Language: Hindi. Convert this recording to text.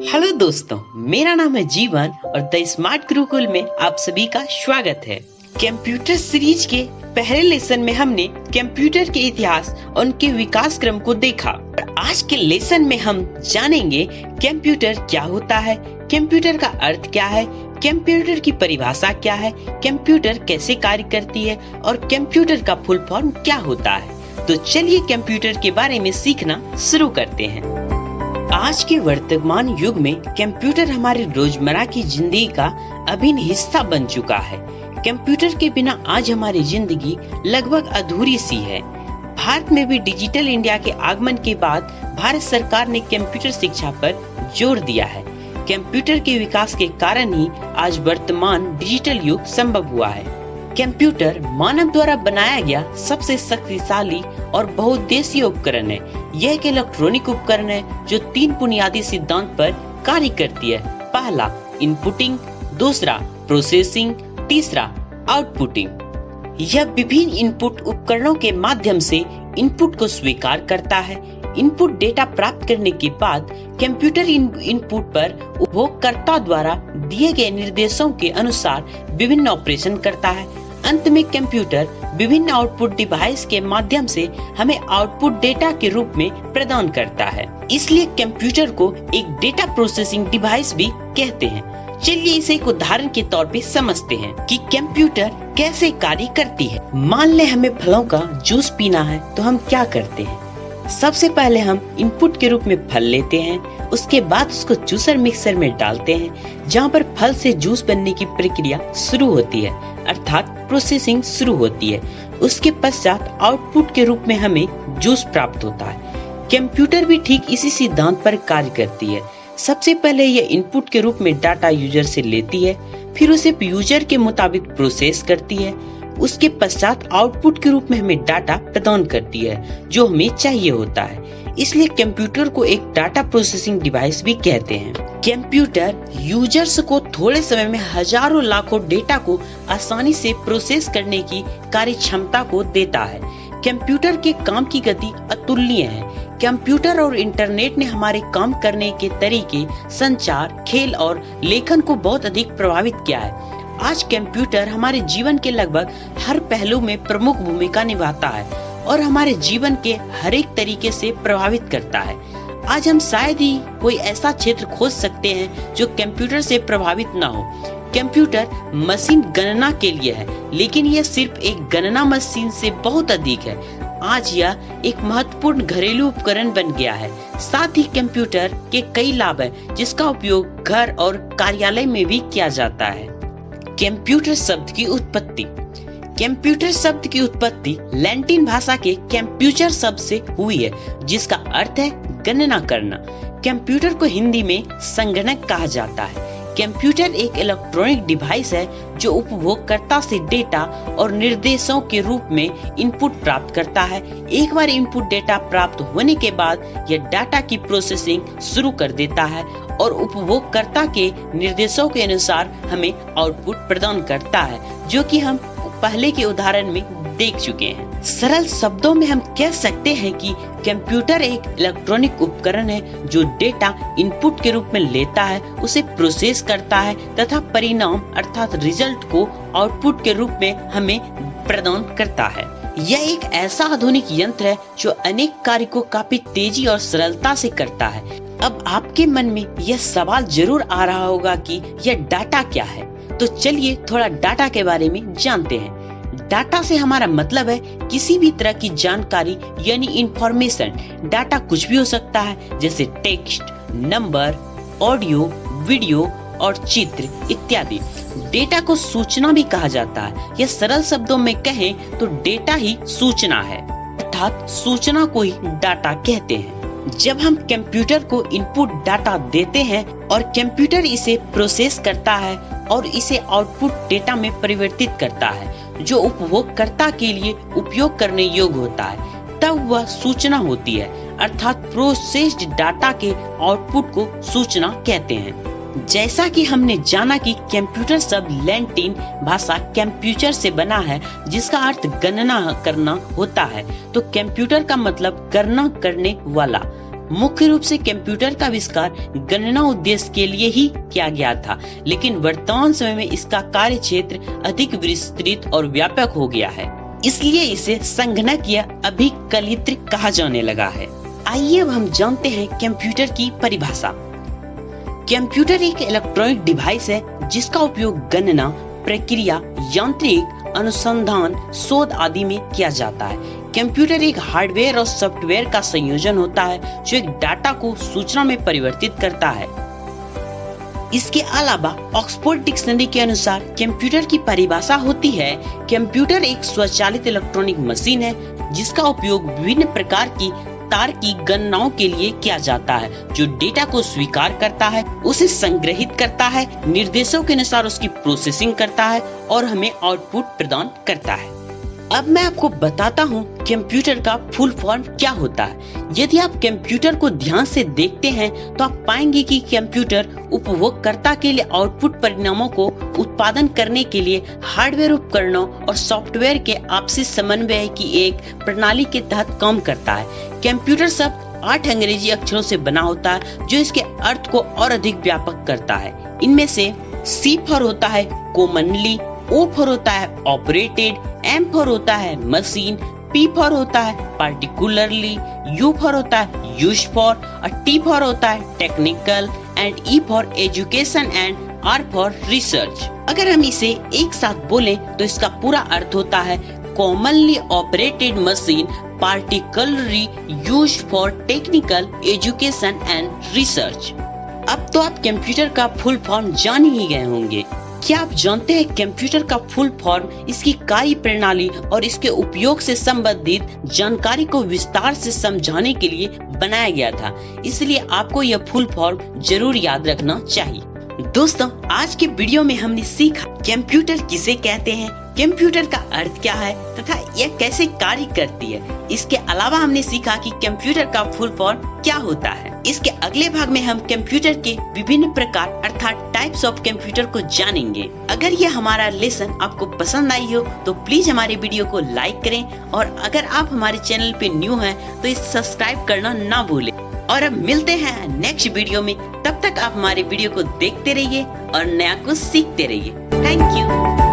हेलो दोस्तों, मेरा नाम है जीवन और द स्मार्ट गुरुकुल में आप सभी का स्वागत है। कंप्यूटर सीरीज के पहले लेसन में हमने कंप्यूटर के इतिहास और उनके विकास क्रम को देखा। और आज के लेसन में हम जानेंगे कंप्यूटर क्या होता है, कंप्यूटर का अर्थ क्या है, कंप्यूटर की परिभाषा क्या है, कंप्यूटर कैसे कार्य करती है और कंप्यूटर का फुल फॉर्म क्या होता है। तो चलिए कंप्यूटर के बारे में सीखना शुरू करते हैं। आज के वर्तमान युग में कंप्यूटर हमारी रोजमर्रा की जिंदगी का अभिन्न हिस्सा बन चुका है। कंप्यूटर के बिना आज हमारी जिंदगी लगभग अधूरी सी है। भारत में भी डिजिटल इंडिया के आगमन के बाद भारत सरकार ने कंप्यूटर शिक्षा पर जोर दिया है। कंप्यूटर के विकास के कारण ही आज वर्तमान डिजिटल युग संभव हुआ है। कंप्यूटर मानव द्वारा बनाया गया सबसे शक्तिशाली और बहुउद्देशीय उपकरण है। यह एक इलेक्ट्रॉनिक उपकरण है जो 3 बुनियादी सिद्धांत पर कार्य करती है। पहला इनपुटिंग, दूसरा प्रोसेसिंग, तीसरा आउटपुटिंग। यह विभिन्न इनपुट उपकरणों के माध्यम से इनपुट को स्वीकार करता है। इनपुट डेटा प्राप्त करने के बाद कंप्यूटर इनपुट पर उपयोगकर्ता द्वारा दिए गए निर्देशों के अनुसार विभिन्न ऑपरेशन करता है। अंत में कंप्यूटर विभिन्न आउटपुट डिवाइस के माध्यम से हमें आउटपुट डेटा के रूप में प्रदान करता है। इसलिए कंप्यूटर को एक डेटा प्रोसेसिंग डिवाइस भी कहते हैं। चलिए इसे एक उदाहरण के तौर पे समझते हैं कि कंप्यूटर कैसे कार्य करती है। मान ले हमें फलों का जूस पीना है तो हम क्या करते हैं। सबसे पहले हम इनपुट के रूप में फल लेते हैं, उसके बाद उसको जूसर मिक्सर में डालते हैं जहाँ पर फल से जूस बनने की प्रक्रिया शुरू होती है, अर्थात प्रोसेसिंग शुरू होती है। उसके पश्चात आउटपुट के रूप में हमें जूस प्राप्त होता है। कंप्यूटर भी ठीक इसी सिद्धांत पर कार्य करती है। सबसे पहले यह इनपुट के रूप में डाटा यूजर से लेती है, फिर उसे यूजर के मुताबिक प्रोसेस करती है। उसके पश्चात आउटपुट के रूप में हमें डाटा प्रदान करती है जो हमें चाहिए होता है। इसलिए कंप्यूटर को एक डाटा प्रोसेसिंग डिवाइस भी कहते हैं। कंप्यूटर यूजर्स को थोड़े समय में हजारों लाखों डेटा को आसानी से प्रोसेस करने की कार्य क्षमता को देता है। कंप्यूटर के काम की गति अतुलनीय है। कंप्यूटर और इंटरनेट ने हमारे काम करने के तरीके, संचार, खेल और लेखन को बहुत अधिक प्रभावित किया है। आज कंप्यूटर हमारे जीवन के लगभग हर पहलू में प्रमुख भूमिका निभाता है और हमारे जीवन के हर एक तरीके से प्रभावित करता है। आज हम शायद ही कोई ऐसा क्षेत्र खोज सकते हैं जो कंप्यूटर से प्रभावित ना हो। कंप्यूटर मशीन गणना के लिए है, लेकिन यह सिर्फ एक गणना मशीन से बहुत अधिक है। आज यह एक महत्वपूर्ण घरेलू उपकरण बन गया है। साथ ही कंप्यूटर के कई लाभ हैं जिसका उपयोग घर और कार्यालय में भी किया जाता है। कंप्यूटर शब्द की उत्पत्ति। कंप्यूटर शब्द की उत्पत्ति लैटिन भाषा के कंप्यूटर शब्द से हुई है, जिसका अर्थ है गणना करना। कंप्यूटर को हिंदी में संगणक कहा जाता है। कंप्यूटर एक इलेक्ट्रॉनिक डिवाइस है जो उपभोगकर्ता से डेटा और निर्देशों के रूप में इनपुट प्राप्त करता है। एक बार इनपुट डेटा प्राप्त होने के बाद यह डाटा की प्रोसेसिंग शुरू कर देता है और उपभोगकर्ता के निर्देशों के अनुसार हमें आउटपुट प्रदान करता है, जो कि हम पहले के उदाहरण में देख चुके हैं। सरल शब्दों में हम कह सकते हैं कि कंप्यूटर एक इलेक्ट्रॉनिक उपकरण है जो डेटा इनपुट के रूप में लेता है, उसे प्रोसेस करता है तथा परिणाम अर्थात रिजल्ट को आउटपुट के रूप में हमें प्रदान करता है। यह एक ऐसा आधुनिक यंत्र है जो अनेक कार्य को काफी तेजी और सरलता से करता है। अब आपके मन में यह सवाल जरूर आ रहा होगा कि यह डाटा क्या है। तो चलिए थोड़ा डाटा के बारे में जानते हैं। डाटा से हमारा मतलब है किसी भी तरह की जानकारी यानी इंफॉर्मेशन। डाटा कुछ भी हो सकता है, जैसे टेक्स्ट, नंबर, ऑडियो, वीडियो और चित्र इत्यादि। डेटा को सूचना भी कहा जाता है। यह सरल शब्दों में कहें तो डेटा ही सूचना है, अर्थात सूचना को ही डाटा कहते हैं। जब हम कंप्यूटर को इनपुट डाटा देते हैं और कंप्यूटर इसे प्रोसेस करता है और इसे आउटपुट डेटा में परिवर्तित करता है जो उपभोगकर्ता के लिए उपयोग करने योग्य होता है, तब वह सूचना होती है, अर्थात प्रोसेस्ड डाटा के आउटपुट को सूचना कहते हैं। जैसा कि हमने जाना कि कंप्यूटर शब्द लैटिन भाषा कंप्यूटर से बना है, जिसका अर्थ गणना करना होता है, तो कंप्यूटर का मतलब गणना करने वाला। मुख्य रूप से कंप्यूटर का आविष्कार गणना उद्देश्य के लिए ही किया गया था, लेकिन वर्तमान समय में इसका कार्य क्षेत्र अधिक विस्तृत और व्यापक हो गया है, इसलिए इसे संगणकीय अभिकलित्र कहा जाने लगा है। आइए अब हम जानते हैं कंप्यूटर की परिभाषा। कंप्यूटर एक इलेक्ट्रॉनिक डिवाइस है जिसका उपयोग गणना, प्रक्रिया, यांत्रिक अनुसंधान, शोध आदि में किया जाता है। कंप्यूटर एक हार्डवेयर और सॉफ्टवेयर का संयोजन होता है जो एक डाटा को सूचना में परिवर्तित करता है। इसके अलावा ऑक्सफोर्ड डिक्शनरी के अनुसार कंप्यूटर की परिभाषा होती है, कंप्यूटर एक स्वचालित इलेक्ट्रॉनिक मशीन है जिसका उपयोग विभिन्न प्रकार की तार्किक गणनाओं के लिए किया जाता है, जो डेटा को स्वीकार करता है, उसे संग्रहित करता है, निर्देशों के अनुसार उसकी प्रोसेसिंग करता है और हमें आउटपुट प्रदान करता है। अब मैं आपको बताता हूँ कंप्यूटर का फुल फॉर्म क्या होता है। यदि आप कंप्यूटर को ध्यान से देखते हैं तो आप पाएंगे कि कंप्यूटर उपयोगकर्ता के लिए आउटपुट परिणामों को उत्पादन करने के लिए हार्डवेयर उपकरणों और सॉफ्टवेयर के आपसी समन्वय की एक प्रणाली के तहत काम करता है। कंप्यूटर शब्द 8 अंग्रेजी अक्षरों से बना होता है जो इसके अर्थ को और अधिक व्यापक करता है। इनमें से C फॉर होता है कॉमनली, O फॉर होता है ऑपरेटेड, M फॉर होता है मशीन, P फॉर होता है पार्टिकुलरली, U फॉर होता है यूज फॉर, और T फॉर होता है technical, and E for education, and R for research. अगर हम इसे एक साथ बोलें तो इसका पूरा अर्थ होता है commonly operated machine, particularly used for technical, education and research. अब तो आप कंप्यूटर का फुल फॉर्म जान ही गए होंगे। क्या आप जानते हैं कंप्यूटर का फुल फॉर्म इसकी कार्य प्रणाली और इसके उपयोग से संबंधित जानकारी को विस्तार से समझाने के लिए बनाया गया था, इसलिए आपको यह फुल फॉर्म जरूर याद रखना चाहिए। दोस्तों, आज के वीडियो में हमने सीखा कंप्यूटर किसे कहते हैं, कंप्यूटर का अर्थ क्या है तथा यह कैसे कार्य करती है। इसके अलावा हमने सीखा कि कंप्यूटर का फुल फॉर्म क्या होता है। इसके अगले भाग में हम कंप्यूटर के विभिन्न प्रकार अर्थात टाइप्स ऑफ कंप्यूटर को जानेंगे। अगर यह हमारा लेसन आपको पसंद आई हो तो प्लीज हमारे वीडियो को लाइक करें, और अगर आप हमारे चैनल पे न्यू हैं तो इसे सब्सक्राइब करना ना भूलें। और अब मिलते हैं नेक्स्ट वीडियो में, तब तक आप हमारे वीडियो को देखते रहिए और नया कुछ सीखते रहिए। Thank you.